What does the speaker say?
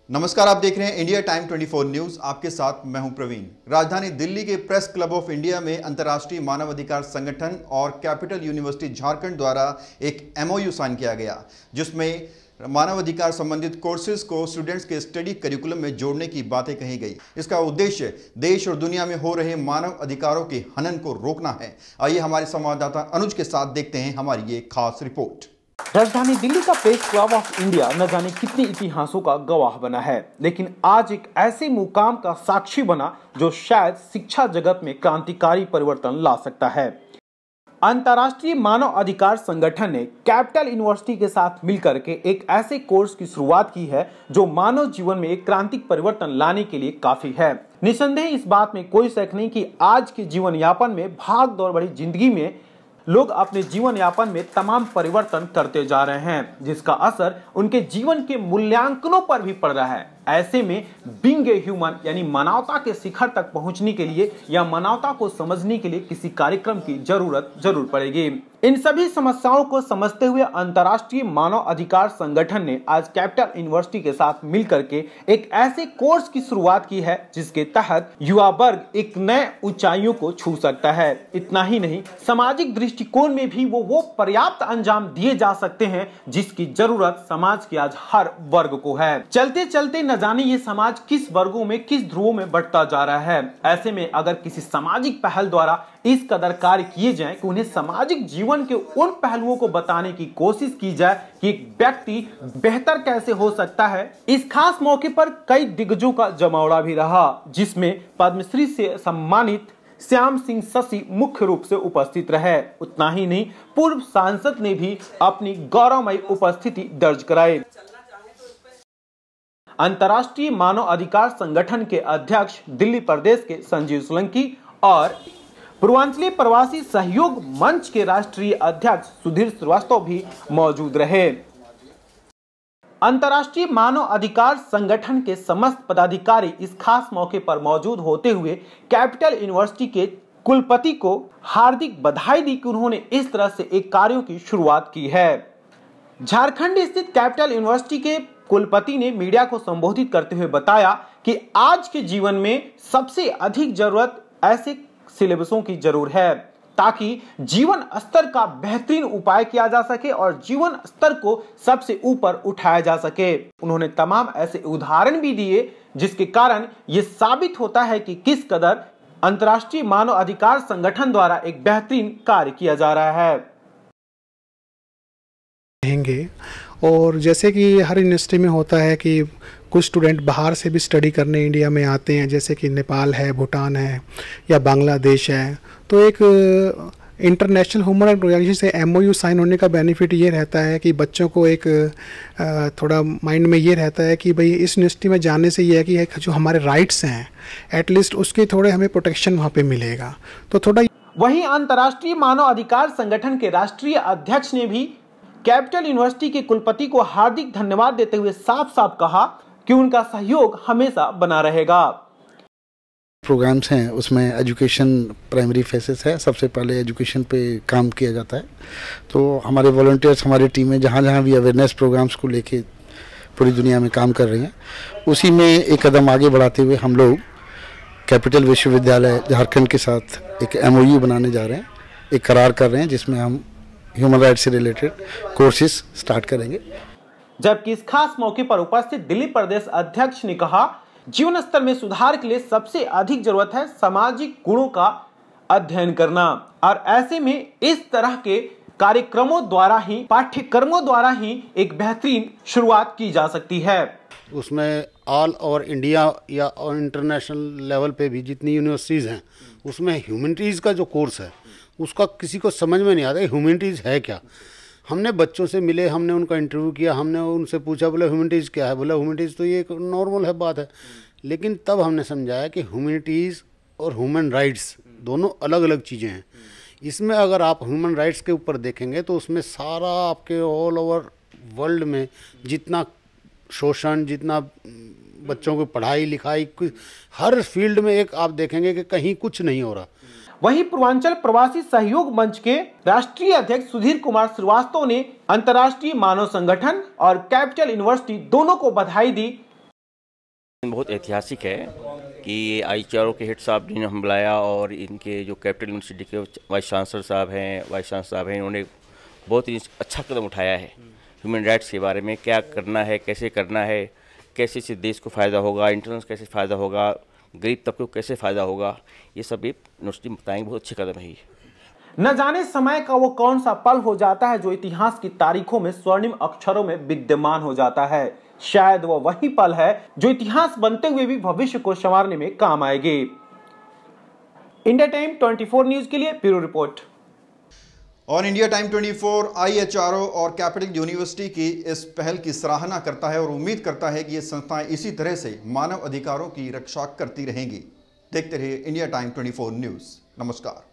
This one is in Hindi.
नमस्कार, आप देख रहे हैं इंडिया टाइम 24 न्यूज। आपके साथ मैं हूं प्रवीण। राजधानी दिल्ली के प्रेस क्लब ऑफ इंडिया में अंतर्राष्ट्रीय मानवाधिकार संगठन और कैपिटल यूनिवर्सिटी झारखंड द्वारा एक MOU साइन किया गया, जिसमें मानवाधिकार संबंधित कोर्सेज को स्टूडेंट्स के स्टडी करिकुलम में जोड़ने की बातें कही गई। इसका उद्देश्य देश और दुनिया में हो रहे मानव अधिकारों के हनन को रोकना है। आइए हमारे संवाददाता अनुज के साथ देखते हैं हमारी ये खास रिपोर्ट। राजधानी दिल्ली का प्रेस क्लब ऑफ इंडिया न जाने कितने इतिहासों का गवाह बना है, लेकिन आज एक ऐसे मुकाम का साक्षी बना जो शायद शिक्षा जगत में क्रांतिकारी परिवर्तन ला सकता है। अंतर्राष्ट्रीय मानव अधिकार संगठन ने कैपिटल यूनिवर्सिटी के साथ मिलकर के एक ऐसे कोर्स की शुरुआत की है जो मानव जीवन में एक क्रांतिक परिवर्तन लाने के लिए काफी है। निसंदेह इस बात में कोई शक नहीं कि आज के जीवन यापन में, भाग दौड़ भरी जिंदगी में लोग अपने जीवन यापन में तमाम परिवर्तन करते जा रहे हैं, जिसका असर उनके जीवन के मूल्यांकनों पर भी पड़ रहा है। ऐसे में बीइंग ए ह्यूमन यानी मानवता के शिखर तक पहुंचने के लिए या मानवता को समझने के लिए किसी कार्यक्रम की जरूर पड़ेगी। इन सभी समस्याओं को समझते हुए अंतर्राष्ट्रीय मानव अधिकार संगठन ने आज कैपिटल यूनिवर्सिटी के साथ मिलकर के एक ऐसे कोर्स की शुरुआत की है जिसके तहत युवा वर्ग एक नए ऊंचाइयों को छू सकता है। इतना ही नहीं, सामाजिक दृष्टिकोण में भी वो पर्याप्त अंजाम दिए जा सकते हैं जिसकी जरूरत समाज के आज हर वर्ग को है। चलते चलते न जाने ये समाज किस वर्गों में, किस ध्रुवों में बढ़ता जा रहा है। ऐसे में अगर किसी सामाजिक पहल द्वारा इस कदर कार्य किए जाएं कि उन्हें सामाजिक जीवन के उन पहलुओं को बताने की कोशिश की जाए कि एक व्यक्ति बेहतर कैसे हो सकता है, इस खास मौके पर कई दिग्गजों का जमावड़ा भी रहा, जिसमें पद्मश्री से सम्मानित श्याम सिंह शशि मुख्य रूप से उपस्थित रहे। उतना ही नहीं, पूर्व सांसद ने भी अपनी गौरवमयी उपस्थिति दर्ज कराई। अंतर्राष्ट्रीय मानव अधिकार संगठन के अध्यक्ष दिल्ली प्रदेश के संजीव सोलंकी और पूर्वांचलीय प्रवासी सहयोग मंच के राष्ट्रीय अध्यक्ष सुधीर श्रीवास्तव भी मौजूद रहे। अंतर्राष्ट्रीय मानव अधिकार संगठन के समस्त पदाधिकारी इस खास मौके पर मौजूद होते हुए कैपिटल यूनिवर्सिटी के कुलपति को हार्दिक बधाई दी कि उन्होंने इस तरह से एक कार्यों की शुरुआत की है। झारखंड स्थित कैपिटल यूनिवर्सिटी के कुलपति ने मीडिया को संबोधित करते हुए बताया कि आज के जीवन में सबसे अधिक जरूरत ऐसे सिलेबसों की जरूर है ताकि जीवन स्तर का बेहतरीन उपाय किया जा सके और जीवन स्तर को सबसे ऊपर उठाया जा सके। उन्होंने तमाम ऐसे उदाहरण भी दिए जिसके कारण यह साबित होता है कि किस कदर अंतर्राष्ट्रीय मानव अधिकार संगठन द्वारा एक बेहतरीन कार्य किया जा रहा है। और जैसे कि हर यूनिवर्सिटी में होता है कि कुछ स्टूडेंट बाहर से भी स्टडी करने इंडिया में आते हैं, जैसे कि नेपाल है, भूटान है या बांग्लादेश है। तो एक इंटरनेशनल ह्यूमन राइट्स ऑर्गेनाइजेशन से MOU साइन होने का बेनिफिट ये रहता है कि बच्चों को एक थोड़ा माइंड में ये रहता है कि भाई इस यूनिवर्सिटी में जाने से ये है कि जो हमारे राइट्स हैं एटलीस्ट उसके थोड़े हमें प्रोटेक्शन वहाँ पे मिलेगा। तो थोड़ा वहीं अंतर्राष्ट्रीय मानव अधिकार संगठन के राष्ट्रीय अध्यक्ष ने भी कैपिटल यूनिवर्सिटी के कुलपति को हार्दिक धन्यवाद देते हुए साफ साफ कहा कि उनका सहयोग हमेशा बना रहेगा। प्रोग्राम्स हैं उसमें एजुकेशन प्राइमरी फेसेस है, सबसे पहले एजुकेशन पे काम किया जाता है। तो हमारे वॉलंटियर्स, हमारी टीमें जहाँ जहाँ भी अवेयरनेस प्रोग्राम्स को लेके पूरी दुनिया में काम कर रही हैं, उसी में एक कदम आगे बढ़ाते हुए हम लोग कैपिटल विश्वविद्यालय झारखंड के साथ एक MOU बनाने जा रहे हैं, एक करार कर रहे हैं जिसमें हम ह्यूमन राइट्स से रिलेटेड कोर्सेज स्टार्ट करेंगे। जबकि इस खास मौके पर उपस्थित दिल्ली प्रदेश अध्यक्ष ने कहा, जीवन स्तर में सुधार के लिए सबसे अधिक जरूरत है सामाजिक गुणों का अध्ययन करना और ऐसे में इस तरह के कार्यक्रमों द्वारा ही, पाठ्यक्रमों द्वारा ही एक बेहतरीन शुरुआत की जा सकती है। उसमें ऑल ओवर इंडिया या और इंटरनेशनल लेवल पे भी जितनी यूनिवर्सिटीज़ हैं उसमें ह्यूमैनिटीज़ का जो कोर्स है उसका किसी को समझ में नहीं आता ह्यूमैनिटीज़ है क्या। हमने बच्चों से मिले, हमने उनका इंटरव्यू किया, हमने उनसे पूछा बोला ह्यूमैनिटीज़ क्या है, बोला ह्यूमैनिटीज़ तो ये एक नॉर्मल है बात है। लेकिन तब हमने समझाया कि ह्यूमैनिटीज़ और ह्यूमन राइट्स दोनों अलग अलग चीज़ें हैं। इसमें अगर आप ह्यूमन राइट्स के ऊपर देखेंगे तो उसमें सारा आपके ऑल ओवर वर्ल्ड में जितना शोषण, जितना बच्चों की पढ़ाई लिखाई, हर फील्ड में एक आप देखेंगे कि कहीं कुछ नहीं हो रहा। वहीं पूर्वांचल प्रवासी सहयोग मंच के राष्ट्रीय अध्यक्ष सुधीर कुमार श्रीवास्तव ने अंतर्राष्ट्रीय मानव संगठन और कैपिटल यूनिवर्सिटी दोनों को बधाई दी बहुत ऐतिहासिक है कि IHRO के हेड साहब ने हम बुलाया और इनके जो कैपिटल यूनिवर्सिटी के वाइस चांसलर साहब हैं इन्होंने बहुत ही अच्छा कदम उठाया है। ह्यूमन राइट्स के बारे में क्या करना है, कैसे करना है, कैसे से देश को फ़ायदा होगा, इंटरनेशनल कैसे फ़ायदा होगा, गरीब तबके को कैसे फ़ायदा होगा, ये सब यूनिवर्सिटी बताएंगे। बहुत अच्छे कदम है ये। न जाने समय का वो कौन सा पल हो जाता है जो इतिहास की तारीखों में स्वर्णिम अक्षरों में विद्यमान हो जाता है। शायद वो वही पल है जो इतिहास बनते हुए भी भविष्य को संवारने में काम आएगी। इंडिया टाइम 24 न्यूज के लिए ब्यूरो रिपोर्ट। और इंडिया टाइम 24 IHRO और कैपिटल यूनिवर्सिटी की इस पहल की सराहना करता है और उम्मीद करता है कि ये संस्थाएं इसी तरह से मानव अधिकारों की रक्षा करती रहेंगी। देखते रहिए इंडिया टाइम 24 न्यूज। नमस्कार।